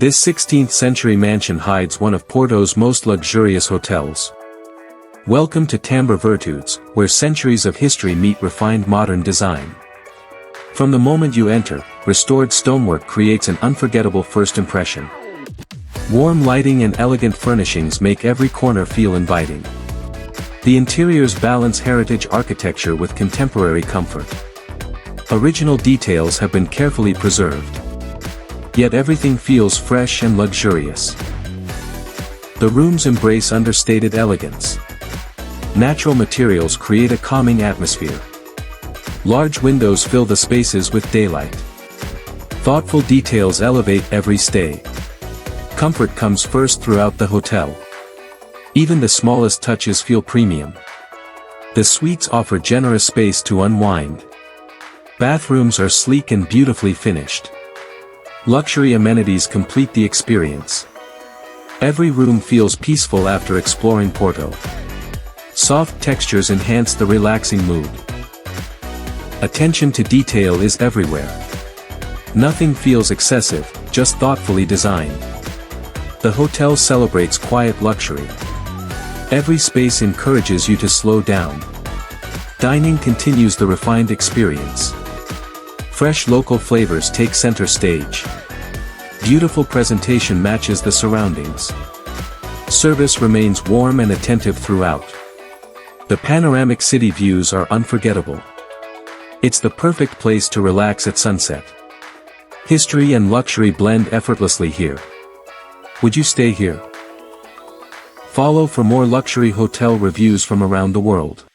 This 16th-century mansion hides one of Porto's most luxurious hotels. Welcome to Timbre Virtudes, where centuries of history meet refined modern design. From the moment you enter, restored stonework creates an unforgettable first impression. Warm lighting and elegant furnishings make every corner feel inviting. The interiors balance heritage architecture with contemporary comfort. Original details have been carefully preserved. Yet everything feels fresh and luxurious. The rooms embrace understated elegance. Natural materials create a calming atmosphere. Large windows fill the spaces with daylight. Thoughtful details elevate every stay. Comfort comes first throughout the hotel. Even the smallest touches feel premium. The suites offer generous space to unwind. Bathrooms are sleek and beautifully finished. Luxury amenities complete the experience. Every room feels peaceful after exploring Porto. Soft textures enhance the relaxing mood. Attention to detail is everywhere. Nothing feels excessive, just thoughtfully designed. The hotel celebrates quiet luxury. Every space encourages you to slow down. Dining continues the refined experience. Fresh local flavors take center stage. Beautiful presentation matches the surroundings. Service remains warm and attentive throughout. The panoramic city views are unforgettable. It's the perfect place to relax at sunset. History and luxury blend effortlessly here. Would you stay here? Follow for more luxury hotel reviews from around the world.